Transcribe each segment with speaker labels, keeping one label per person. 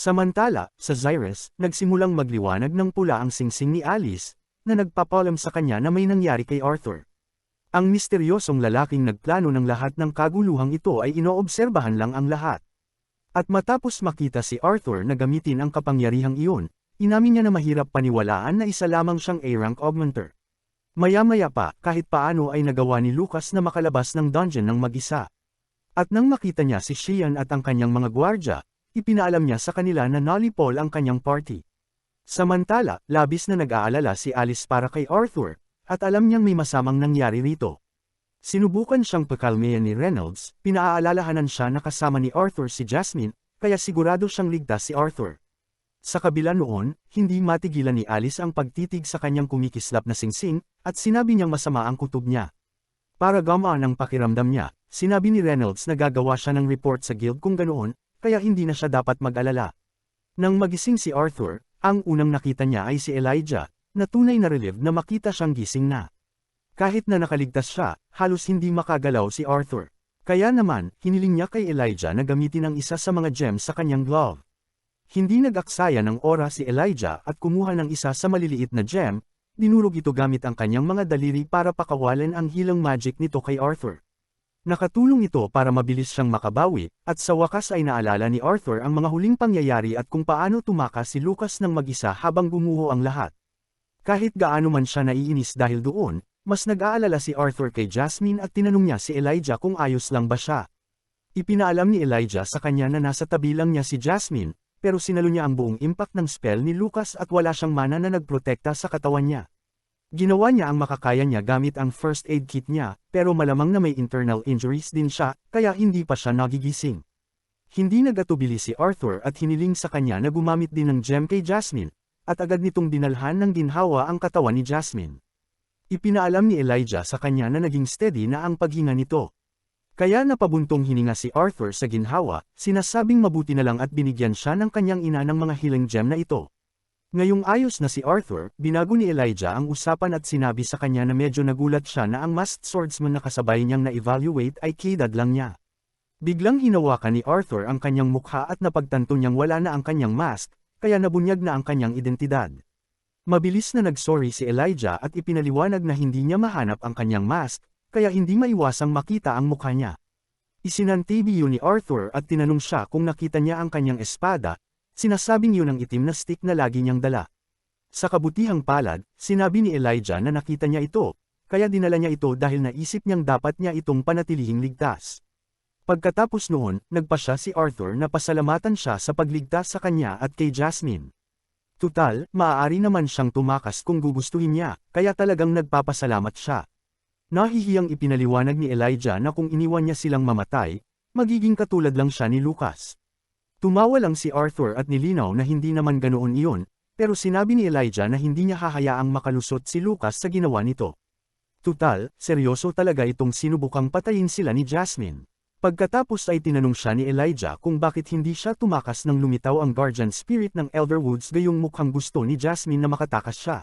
Speaker 1: Samantala, sa Xyres, nagsimulang magliwanag ng pula ang singsing ni Alice, na nagpapalam sa kanya na may nangyari kay Arthur. Ang misteryosong lalaking nagplano ng lahat ng kaguluhang ito ay inoobserbahan lang ang lahat. At matapos makita si Arthur na gamitin ang kapangyarihang iyon, inamin niya na mahirap paniwalaan na isa lamang siyang A-rank augmenter. Maya-maya pa, kahit paano ay nagawa ni Lucas na makalabas ng dungeon ng mag-isa. At nang makita niya si Shian at ang kanyang mga gwardya, ipinaalam niya sa kanila na nalipol ang kanyang party. Samantala, labis na nag-aalala si Alice para kay Arthur, at alam niyang may masamang nangyari rito. Sinubukan siyang pakalmayan ni Reynolds, pinaaalalahanan siya na kasama ni Arthur si Jasmine, kaya sigurado siyang ligtas si Arthur. Sa kabila noon, hindi matigilan ni Alice ang pagtitig sa kanyang kumikislap na singsing, at sinabi niyang masama ang kutob niya. Para gamaan ang pakiramdam niya, sinabi ni Reynolds na gagawa siya ng report sa guild kung ganoon, kaya hindi na siya dapat mag-alala. Nang magising si Arthur, ang unang nakita niya ay si Elijah, na tunay na relieved na makita siyang gising na. Kahit na nakaligtas siya, halos hindi makagalaw si Arthur. Kaya naman, hiniling niya kay Elijah na gamitin ang isa sa mga gems sa kanyang glove. Hindi nag-aksaya ng oras si Elijah at kumuha ng isa sa maliliit na gem, dinurog ito gamit ang kanyang mga daliri para pakawalan ang hilang magic nito kay Arthur. Nakatulong ito para mabilis siyang makabawi, at sa wakas ay naalala ni Arthur ang mga huling pangyayari at kung paano tumakas si Lucas ng mag-isa habang gumuho ang lahat. Kahit gaano man siya naiinis dahil doon, mas nag-aalala si Arthur kay Jasmine at tinanong niya si Elijah kung ayos lang ba siya. Ipinaalam ni Elijah sa kanya na nasa tabi lang niya si Jasmine, pero sinalo niya ang buong impact ng spell ni Lucas at wala siyang mana na nagprotekta sa katawan niya. Ginawa niya ang makakaya niya gamit ang first aid kit niya, pero malamang na may internal injuries din siya, kaya hindi pa siya nagigising. Hindi nagatubili si Arthur at hiniling sa kanya na gumamit din ng gem kay Jasmine, at agad nitong dinalhan ng ginhawa ang katawan ni Jasmine. Ipinaalam ni Elijah sa kanya na naging steady na ang paghinga nito. Kaya napabuntong hininga si Arthur sa ginhawa, sinasabing mabuti na lang at binigyan siya ng kanyang ina ng mga healing gem na ito. Ngayong ayos na si Arthur, binago ni Elijah ang usapan at sinabi sa kanya na medyo nagulat siya na ang masked swordsman na kasabay niyang na-evaluate ay kidad lang niya. Biglang hinawakan ni Arthur ang kanyang mukha at napagtanto niyang wala na ang kanyang mask, kaya nabunyag na ang kanyang identidad. Mabilis na nagsorry si Elijah at ipinaliwanag na hindi niya mahanap ang kanyang mask, kaya hindi maiwasang makita ang mukha niya. Isinantabi yun ni Arthur at tinanong siya kung nakita niya ang kanyang espada, sinasabing yun ang itim na stick na lagi niyang dala. Sa kabutihang palad, sinabi ni Elijah na nakita niya ito, kaya dinala niya ito dahil naisip niyang dapat niya itong panatilihing ligtas. Pagkatapos noon, nagpasya si Arthur na pasalamatan siya sa pagligtas sa kanya at kay Jasmine. Tutal, maaari naman siyang tumakas kung gugustuhin niya, kaya talagang nagpapasalamat siya. Nahihiyang ipinaliwanag ni Elijah na kung iniwan niya silang mamatay, magiging katulad lang siya ni Lucas. Tumawa lang si Arthur at nilinaw na hindi naman ganoon iyon, pero sinabi ni Elijah na hindi niya hahayaang makalusot si Lucas sa ginawa nito. Tutal, seryoso talaga itong sinubukang patayin sila ni Jasmine. Pagkatapos ay tinanong siya ni Elijah kung bakit hindi siya tumakas nang lumitaw ang guardian spirit ng Elderwoods gayong mukhang gusto ni Jasmine na makatakas siya.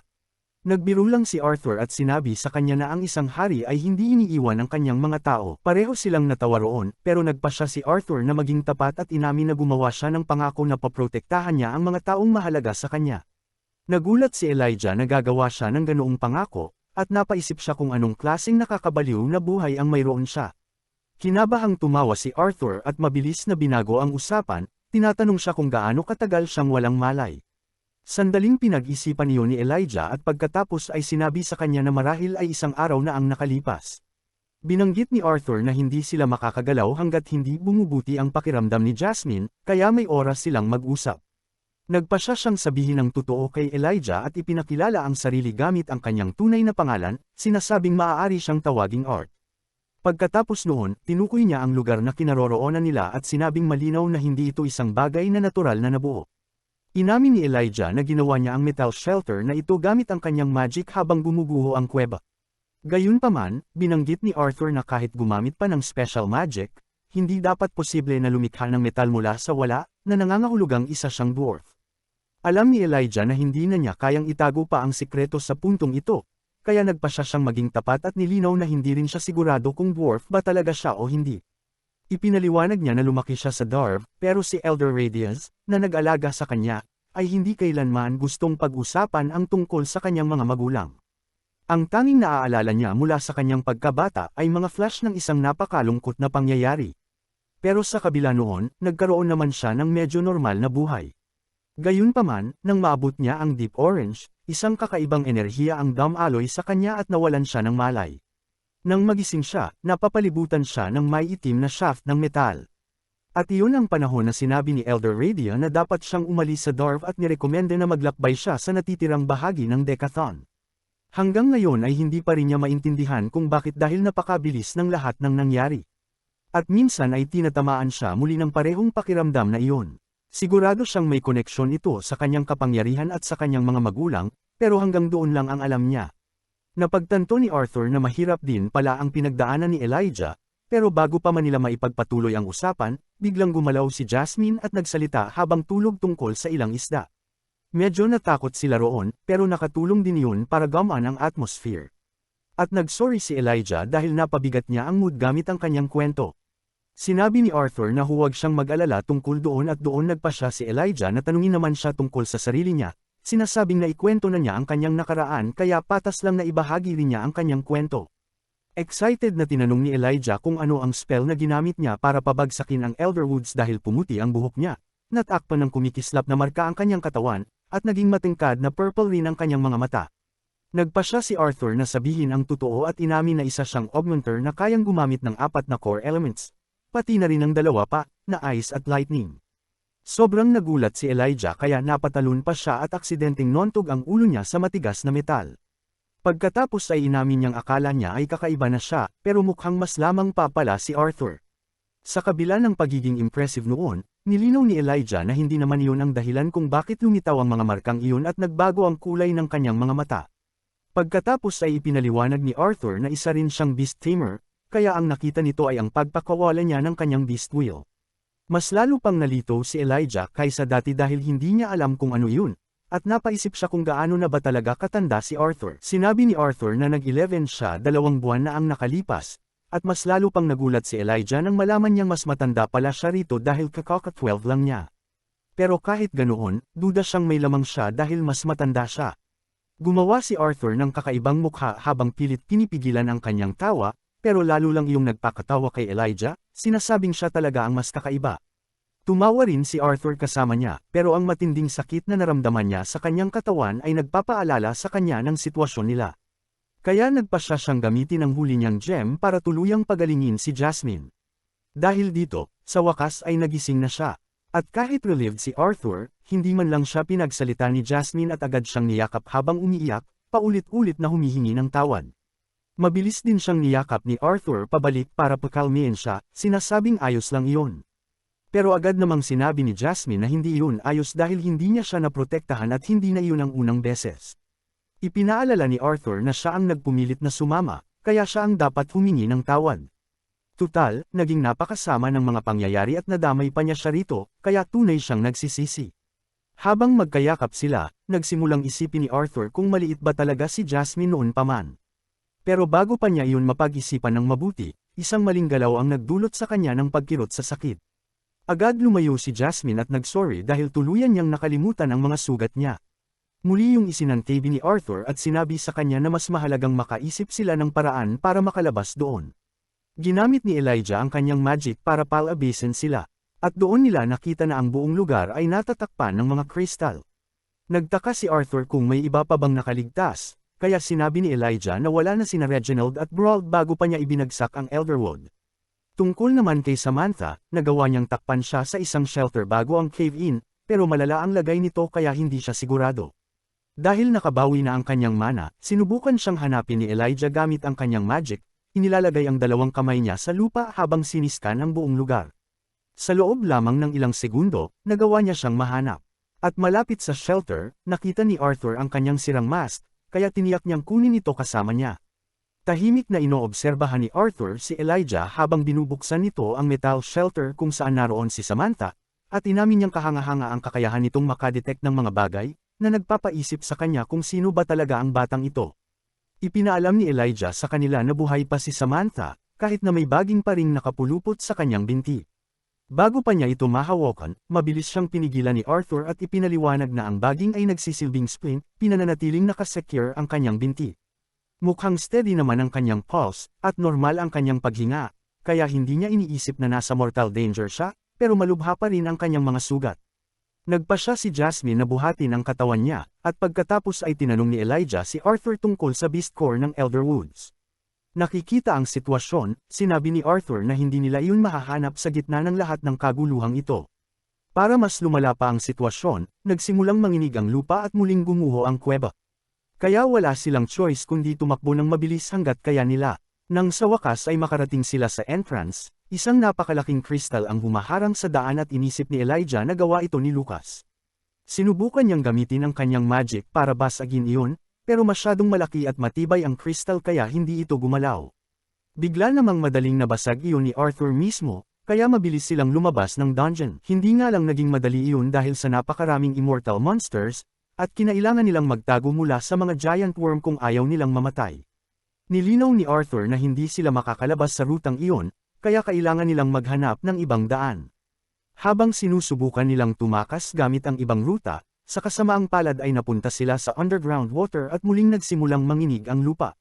Speaker 1: Nagbiro lang si Arthur at sinabi sa kanya na ang isang hari ay hindi iniiwan ng kanyang mga tao. Pareho silang natawa roon, pero nagpasya si Arthur na maging tapat at inamin na gumawa siya ng pangako na paprotektahan niya ang mga taong mahalaga sa kanya. Nagulat si Elijah na gagawa siya ng ganoong pangako, at napaisip siya kung anong klaseng nakakabaliw na buhay ang mayroon siya. Kinabahang tumawa si Arthur at mabilis na binago ang usapan, tinatanong siya kung gaano katagal siyang walang malay. Sandaling pinag-isipan iyon ni Elijah at pagkatapos ay sinabi sa kanya na marahil ay isang araw na ang nakalipas. Binanggit ni Arthur na hindi sila makakagalaw hanggat hindi bumubuti ang pakiramdam ni Jasmine, kaya may oras silang mag-usap. Nagpasya siyang sabihin ang totoo kay Elijah at ipinakilala ang sarili gamit ang kanyang tunay na pangalan, sinasabing maaari siyang tawaging Art. Pagkatapos noon, tinukoy niya ang lugar na kinaroroonan nila at sinabing malinaw na hindi ito isang bagay na natural na nabuo. Inamin ni Elijah na ginawa niya ang metal shelter na ito gamit ang kanyang magic habang gumuguho ang kuweba. Gayunpaman, binanggit ni Arthur na kahit gumamit pa ng special magic, hindi dapat posible na lumikha ng metal mula sa wala, na nangangahulugang isa siyang dwarf. Alam ni Elijah na hindi na niya kayang itago pa ang sikreto sa puntong ito, kaya nagpasya siyang maging tapat at nilinaw na hindi rin siya sigurado kung dwarf ba talaga siya o hindi. Ipinaliwanag niya na lumaki siya sa Darv, pero si Elder Radius, na nag-alaga sa kanya, ay hindi kailanman gustong pag-usapan ang tungkol sa kanyang mga magulang. Ang tanging naaalala niya mula sa kanyang pagkabata ay mga flash ng isang napakalungkot na pangyayari. Pero sa kabila noon, nagkaroon naman siya ng medyo normal na buhay. Gayunpaman, nang maabot niya ang Deep Orange, isang kakaibang enerhiya ang dumaloy sa kanya at nawalan siya ng malay. Nang magising siya, napapalibutan siya ng may itim na shaft ng metal. At iyon ang panahon na sinabi ni Elder Radia na dapat siyang umalis sa Darv at nirekomenda na maglakbay siya sa natitirang bahagi ng Decathon. Hanggang ngayon ay hindi pa rin niya maintindihan kung bakit dahil napakabilis ng lahat ng nangyari. At minsan ay tinatamaan siya muli ng parehong pakiramdam na iyon. Sigurado siyang may koneksyon ito sa kanyang kapangyarihan at sa kanyang mga magulang, pero hanggang doon lang ang alam niya. Napagtanto ni Arthur na mahirap din pala ang pinagdaanan ni Elijah, pero bago pa man nila maipagpatuloy ang usapan, biglang gumalaw si Jasmine at nagsalita habang tulog tungkol sa ilang isda. Medyo natakot sila roon, pero nakatulong din yun para gamaan ang atmosphere. At nagsorry si Elijah dahil napabigat niya ang mood gamit ang kanyang kwento. Sinabi ni Arthur na huwag siyang mag-alala tungkol doon at doon nagpa siya si Elijah na tanungin naman siya tungkol sa sarili niya, sinasabing na ikwento na niya ang kanyang nakaraan kaya patas lang na ibahagi rin niya ang kanyang kwento. Excited na tinanong ni Elijah kung ano ang spell na ginamit niya para pabagsakin ang Elderwoods dahil pumuti ang buhok niya, natakpan ng kumikislap na marka ang kanyang katawan, at naging matingkad na purple rin ang kanyang mga mata. Nagpa siya si Arthur na sabihin ang totoo at inamin na isa siyang augmenter na kayang gumamit ng 4 na core elements. Pati na rin ang 2 pa, na ice at lightning. Sobrang nagulat si Elijah kaya napatalon pa siya at aksidenteng nontog ang ulo niya sa matigas na metal. Pagkatapos ay inamin niyang akala niya ay kakaiba na siya, pero mukhang mas lamang pa pala si Arthur. Sa kabila ng pagiging impressive noon, nilinaw ni Elijah na hindi naman iyon ang dahilan kung bakit lumitaw ang mga markang iyon at nagbago ang kulay ng kanyang mga mata. Pagkatapos ay ipinaliwanag ni Arthur na isa rin siyang beast tamer, kaya ang nakita nito ay ang pagpakawala niya ng kanyang beast wheel. Mas lalo pang nalito si Elijah kaysa dati dahil hindi niya alam kung ano yun, at napaisip siya kung gaano na ba talaga katanda si Arthur. Sinabi ni Arthur na nag-11 siya 2 buwan na ang nakalipas, at mas lalo pang nagulat si Elijah nang malaman niyang mas matanda pala siya rito dahil kakaka-12 lang niya. Pero kahit ganoon, duda siyang may lamang siya dahil mas matanda siya. Gumawa si Arthur ng kakaibang mukha habang pilit pinipigilan ang kanyang tawa, pero lalo lang yung nagpakatawa kay Elijah, sinasabing siya talaga ang mas kakaiba. Tumawa rin si Arthur kasama niya, pero ang matinding sakit na naramdaman niya sa kanyang katawan ay nagpapaalala sa kanya ng sitwasyon nila. Kaya nagpa siya siyang gamitin ang huli niyang gem para tuluyang pagalingin si Jasmine. Dahil dito, sa wakas ay nagising na siya. At kahit relieved si Arthur, hindi man lang siya pinagsalita ni Jasmine at agad siyang niyakap habang umiiyak, paulit-ulit na humihingi ng tawad. Mabilis din siyang niyakap ni Arthur pabalik para pakalmiin siya, sinasabing ayos lang iyon. Pero agad namang sinabi ni Jasmine na hindi iyon ayos dahil hindi niya siya naprotektahan at hindi na iyon ang unang beses. Ipinaalala ni Arthur na siya ang nagpumilit na sumama, kaya siya ang dapat humingi ng tawad. Tutal, naging napakasama ng mga pangyayari at nadamay pa niya siya rito, kaya tunay siyang nagsisisi. Habang magkayakap sila, nagsimulang isipin ni Arthur kung maliit ba talaga si Jasmine noon pa man. Pero bago pa niya iyon mapag-isipan ng mabuti, isang maling galaw ang nagdulot sa kanya ng pagkirot sa sakit. Agad lumayo si Jasmine at nagsorry dahil tuluyan niyang nakalimutan ang mga sugat niya. Muli yung isinantabi ni Arthur at sinabi sa kanya na mas mahalagang makaisip sila ng paraan para makalabas doon. Ginamit ni Elijah ang kanyang magic para palabasin sila, at doon nila nakita na ang buong lugar ay natatakpan ng mga kristal. Nagtaka si Arthur kung may iba pa bang nakaligtas, kaya sinabi ni Elijah na wala na sina Reginald at Brawl bago pa niya ibinagsak ang Elderwood. Tungkol naman kay Samantha, nagawa niyang takpan siya sa isang shelter bago ang cave-in, pero malala ang lagay nito kaya hindi siya sigurado. Dahil nakabawi na ang kanyang mana, sinubukan siyang hanapin ni Elijah gamit ang kanyang magic, inilalagay ang 2 kamay niya sa lupa habang siniskan ang buong lugar. Sa loob lamang ng ilang segundo, nagawa niya siyang mahanap. At malapit sa shelter, nakita ni Arthur ang kanyang sirang mask, kaya tiniyak niyang kunin ito kasama niya. Tahimik na inoobserbahan ni Arthur si Elijah habang binubuksan nito ang metal shelter kung saan naroon si Samantha, at inamin niyang kahanga-hanga ang kakayahan nitong makadetect ng mga bagay, na nagpapaisip sa kanya kung sino ba talaga ang batang ito. Ipinaalam ni Elijah sa kanila na buhay pa si Samantha, kahit na may baging pa ring nakapulupot sa kanyang binti. Bago pa niya ito mahawakan, mabilis siyang pinigilan ni Arthur at ipinaliwanag na ang baging ay nagsisilbing splint, pinananatiling nakasecure ang kanyang binti. Mukhang steady naman ang kanyang pulse, at normal ang kanyang paghinga, kaya hindi niya iniisip na nasa mortal danger siya, pero malubha pa rin ang kanyang mga sugat. Nagpa siya si Jasmine na buhatin ang katawan niya, at pagkatapos ay tinanong ni Elijah si Arthur tungkol sa Beast Core ng Elder Woods. Nakikita ang sitwasyon, sinabi ni Arthur na hindi nila iyon mahahanap sa gitna ng lahat ng kaguluhang ito. Para mas lumala pa ang sitwasyon, nagsimulang manginig ang lupa at muling gumuho ang kuweba. Kaya wala silang choice kundi tumakbo ng mabilis hanggat kaya nila. Nang sa wakas ay makarating sila sa entrance, isang napakalaking kristal ang humaharang sa daan at inisip ni Elijah na gawa ito ni Lucas. Sinubukan niyang gamitin ang kanyang magic para basagin iyon, pero masyadong malaki at matibay ang kristal kaya hindi ito gumalaw. Bigla namang madaling nabasag iyon ni Arthur mismo, kaya mabilis silang lumabas ng dungeon. Hindi nga lang naging madali iyon dahil sa napakaraming immortal monsters, at kinailangan nilang magtago mula sa mga giant worm kung ayaw nilang mamatay. Nilinaw ni Arthur na hindi sila makakalabas sa rutang iyon, kaya kailangan nilang maghanap ng ibang daan. Habang sinusubukan nilang tumakas gamit ang ibang ruta, sa kasamaang palad ay napunta sila sa underground water at muling nagsimulang manginig ang lupa.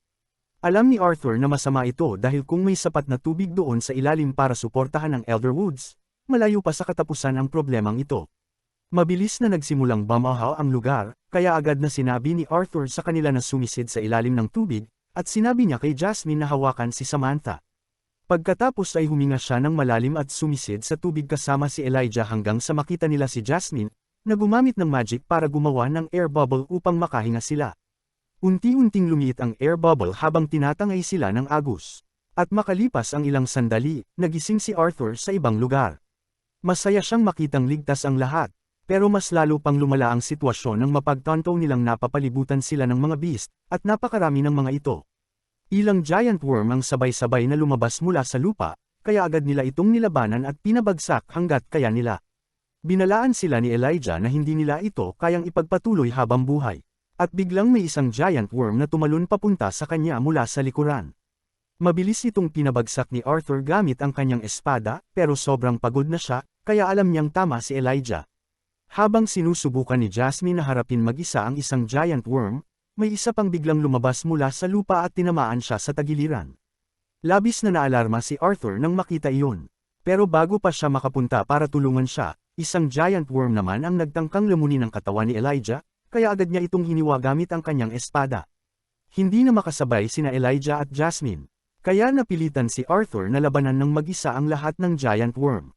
Speaker 1: Alam ni Arthur na masama ito dahil kung may sapat na tubig doon sa ilalim para suportahan ang Elder Woods, malayo pa sa katapusan ang problemang ito. Mabilis na nagsimulang bumaha ang lugar, kaya agad na sinabi ni Arthur sa kanila na sumisid sa ilalim ng tubig, at sinabi niya kay Jasmine na hawakan si Samantha. Pagkatapos ay huminga siya ng malalim at sumisid sa tubig kasama si Elijah hanggang sa makita nila si Jasmine, na gumamit ng magic para gumawa ng air bubble upang makahinga sila. Unti-unting lumiit ang air bubble habang tinatangay sila ng agos. At makalipas ang ilang sandali, nagising si Arthur sa ibang lugar. Masaya siyang makitang ligtas ang lahat, pero mas lalo pang lumala ang sitwasyon nang mapagtanto nilang napapalibutan sila ng mga beast, at napakarami ng mga ito. Ilang giant worm ang sabay-sabay na lumabas mula sa lupa, kaya agad nila itong nilabanan at pinabagsak hanggat kaya nila. Binalaan sila ni Elijah na hindi nila ito kayang ipagpatuloy habang buhay. At biglang may isang giant worm na tumalon papunta sa kanya mula sa likuran. Mabilis itong pinabagsak ni Arthur gamit ang kanyang espada, pero sobrang pagod na siya, kaya alam niyang tama si Elijah. Habang sinusubukan ni Jasmine na harapin mag-isa ang isang giant worm, may isa pang biglang lumabas mula sa lupa at tinamaan siya sa tagiliran. Labis na naalarma si Arthur nang makita iyon. Pero bago pa siya makapunta para tulungan siya, isang giant worm naman ang nagtangkang lamunin ang katawan ni Elijah, kaya agad niya itong hiniwa gamit ang kanyang espada. Hindi na makasabay sina Elijah at Jasmine, kaya napilitan si Arthur na labanan ng mag-isa ang lahat ng giant worm.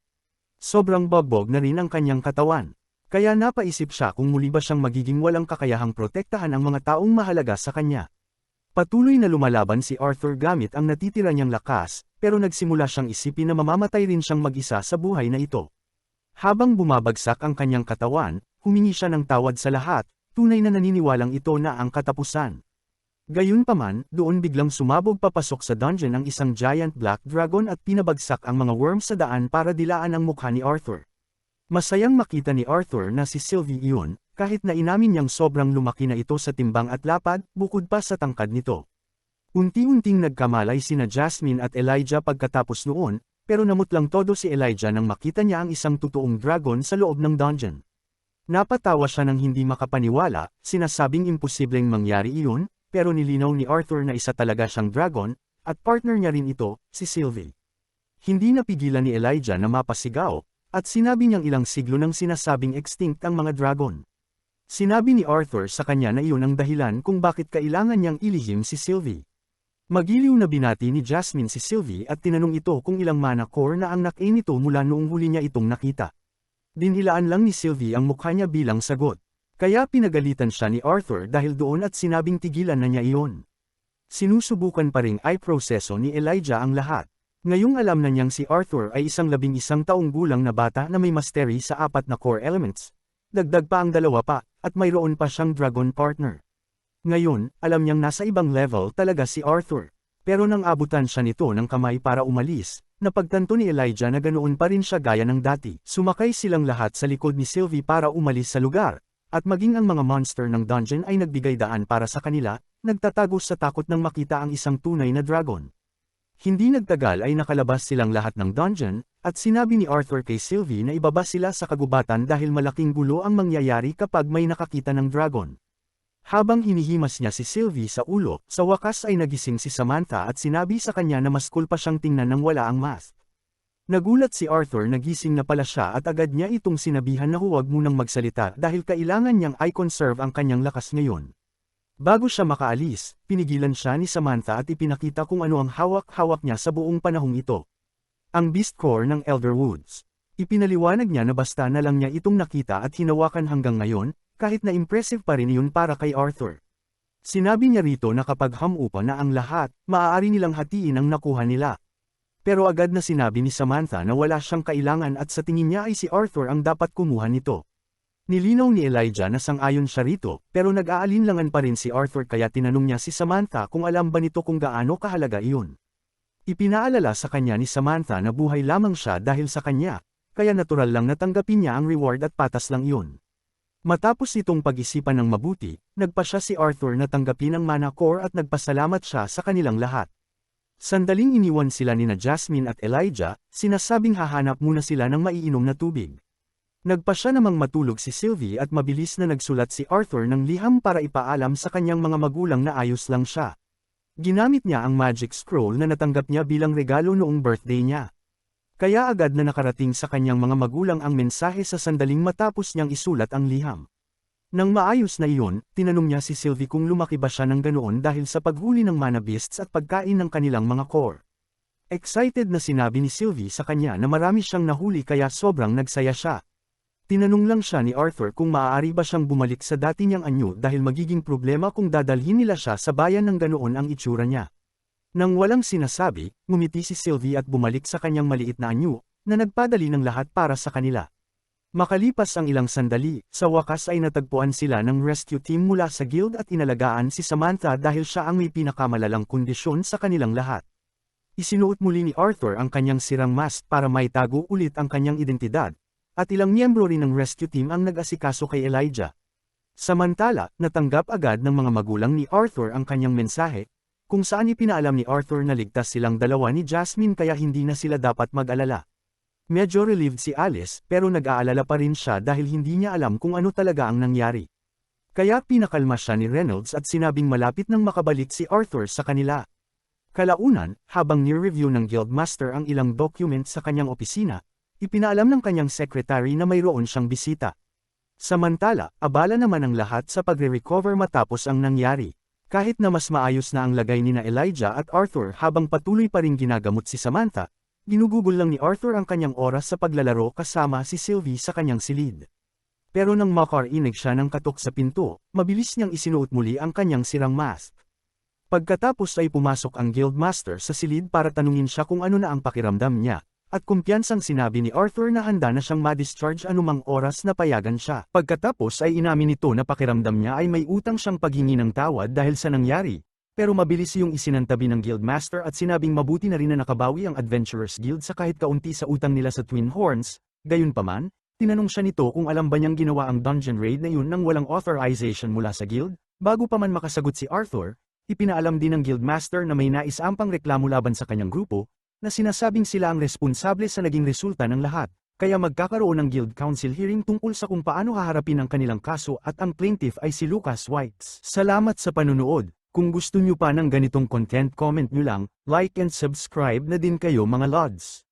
Speaker 1: Sobrang bogbog na rin ang kanyang katawan, kaya napaisip siya kung muli ba siyang magiging walang kakayahang protektahan ang mga taong mahalaga sa kanya. Patuloy na lumalaban si Arthur gamit ang natitira niyang lakas, pero nagsimula siyang isipin na mamamatay rin siyang mag-isa sa buhay na ito. Habang bumabagsak ang kanyang katawan, humingi siya ng tawad sa lahat, tunay na naniniwalang ito na ang katapusan. Gayunpaman, doon biglang sumabog papasok sa dungeon ang isang giant black dragon at pinabagsak ang mga worms sa daan para dilaan ang mukha ni Arthur. Masayang makita ni Arthur na si Sylvie iyon, kahit na inamin niyang sobrang lumaki na ito sa timbang at lapad, bukod pa sa tangkad nito. Unti-unting nagkamalay sina Jasmine at Elijah pagkatapos noon, pero namutlang todo si Elijah nang makita niya ang isang totoong dragon sa loob ng dungeon. Napatawa siya nang hindi makapaniwala, sinasabing imposibleng mangyari iyon, pero nilinaw ni Arthur na isa talaga siyang dragon, at partner niya rin ito, si Sylvie. Hindi napigilan ni Elijah na mapasigaw, at sinabi niyang ilang siglo nang sinasabing extinct ang mga dragon. Sinabi ni Arthur sa kanya na iyon ang dahilan kung bakit kailangan niyang ilihim si Sylvie. Magiliw na binati ni Jasmine si Sylvie at tinanong ito kung ilang mana core na ang nakain nito mula noong huli niya itong nakita. Dinilaan lang ni Sylvie ang mukha niya bilang sagot. Kaya pinagalitan siya ni Arthur dahil doon at sinabing tigilan na niya iyon. Sinusubukan pa ring proseso ni Elijah ang lahat. Ngayong alam na niyang si Arthur ay isang 11 taong gulang na bata na may mastery sa 4 na core elements. Dagdag pa ang 2 pa, at mayroon pa siyang dragon partner. Ngayon, alam niyang nasa ibang level talaga si Arthur. Pero nang abutan siya nito ng kamay para umalis, napagtanto ni Elijah na ganoon pa rin siya gaya ng dati. Sumakay silang lahat sa likod ni Sylvie para umalis sa lugar, at maging ang mga monster ng dungeon ay nagbigay daan para sa kanila, nagtatagos sa takot nang makita ang isang tunay na dragon. Hindi nagtagal ay nakalabas silang lahat ng dungeon, at sinabi ni Arthur kay Sylvie na ibaba sila sa kagubatan dahil malaking gulo ang mangyayari kapag may nakakita ng dragon. Habang hinihimas niya si Sylvie sa ulo, sa wakas ay nagising si Samantha at sinabi sa kanya na mas cool pa siyang tingnan nang wala ang mask. Nagulat si Arthur na gising na pala siya at agad niya itong sinabihan na huwag munang magsalita dahil kailangan niyang i-conserve ang kanyang lakas ngayon. Bago siya makaalis, pinigilan siya ni Samantha at ipinakita kung ano ang hawak-hawak niya sa buong panahong ito. Ang Beast Core ng Elder Woods. Ipinaliwanag niya na basta na lang niya itong nakita at hinawakan hanggang ngayon, kahit na impressive pa rin iyon para kay Arthur. Sinabi niya rito na kapag hamupa na ang lahat, maaari nilang hatiin ang nakuha nila. Pero agad na sinabi ni Samantha na wala siyang kailangan at sa tingin niya ay si Arthur ang dapat kumuha nito. Nilinaw ni Elijah na sang-ayon siya rito, pero nag-aalinlangan pa rin si Arthur kaya tinanong niya si Samantha kung alam ba nito kung gaano kahalaga iyon. Ipinaalala sa kanya ni Samantha na buhay lamang siya dahil sa kanya, kaya natural lang natanggapin niya ang reward at patas lang iyon. Matapos itong pag-isipan ng mabuti, nagpa siya si Arthur na tanggapin ang mana core at nagpasalamat siya sa kanilang lahat. Sandaling iniwan sila nina Jasmine at Elijah, sinasabing hahanap muna sila ng maiinom na tubig. Nagpa siya namang matulog si Sylvie at mabilis na nagsulat si Arthur ng liham para ipaalam sa kanyang mga magulang na ayos lang siya. Ginamit niya ang magic scroll na natanggap niya bilang regalo noong birthday niya. Kaya agad na nakarating sa kanyang mga magulang ang mensahe sa sandaling matapos niyang isulat ang liham. Nang maayos na iyon, tinanong niya si Sylvie kung lumaki ba siya ng ganoon dahil sa paghuli ng mana beasts at pagkain ng kanilang mga core. Excited na sinabi ni Sylvie sa kanya na marami siyang nahuli kaya sobrang nagsaya siya. Tinanong lang siya ni Arthur kung maaari ba siyang bumalik sa dati niyang anyo dahil magiging problema kung dadalhin nila siya sa bayan ng ganoon ang itsura niya. Nang walang sinasabi, ngumiti si Sylvie at bumalik sa kanyang maliit na anyo, na nagpadali ng lahat para sa kanila. Makalipas ang ilang sandali, sa wakas ay natagpuan sila ng rescue team mula sa guild at inalagaan si Samantha dahil siya ang may pinakamalalang kondisyon sa kanilang lahat. Isinuot muli ni Arthur ang kanyang sirang mask para maitago ulit ang kanyang identidad. At ilang miyembro rin ng rescue team ang nag-asikaso kay Elijah. Samantala, natanggap agad ng mga magulang ni Arthur ang kanyang mensahe, kung saan ipinaalam ni Arthur na ligtas silang dalawa ni Jasmine kaya hindi na sila dapat mag-alala. Medyo relieved si Alice pero nag-aalala pa rin siya dahil hindi niya alam kung ano talaga ang nangyari. Kaya pinakalma siya ni Reynolds at sinabing malapit nang makabalik si Arthur sa kanila. Kalaunan, habang ni-review ng Guildmaster ang ilang document sa kanyang opisina, ipinaalam ng kanyang secretary na mayroon siyang bisita. Samantala, abala naman ang lahat sa pagre-recover matapos ang nangyari. Kahit na mas maayos na ang lagay nina Elijah at Arthur habang patuloy pa ring ginagamot si Samantha, ginugugol lang ni Arthur ang kanyang oras sa paglalaro kasama si Sylvie sa kanyang silid. Pero nang makarinig siya ng katok sa pinto, mabilis niyang isinuot muli ang kanyang sirang mask. Pagkatapos ay pumasok ang Guildmaster sa silid para tanungin siya kung ano na ang pakiramdam niya. At kumpiyansang sinabi ni Arthur na handa na siyang ma-discharge anumang oras na payagan siya. Pagkatapos ay inamin nito na pakiramdam niya ay may utang siyang paghingi ng tawad dahil sa nangyari. Pero mabilis yung isinantabi ng Guildmaster at sinabing mabuti na rin na nakabawi ang Adventurers Guild sa kahit kaunti sa utang nila sa Twin Horns. Gayunpaman, tinanong siya nito kung alam ba niyang ginawa ang dungeon raid na yun nang walang authorization mula sa guild. Bago pa man makasagot si Arthur, ipinaalam din ng Guildmaster na may naisampang reklamo laban sa kanyang grupo, na sinasabing sila ang responsable sa naging resulta ng lahat, kaya magkakaroon ng Guild Council hearing tungkol sa kung paano haharapin ang kanilang kaso at ang plaintiff ay si Lucas Whites. Salamat sa panunood. Kung gusto nyo pa ng ganitong content, comment nyo lang, like and subscribe na din kayo mga lods.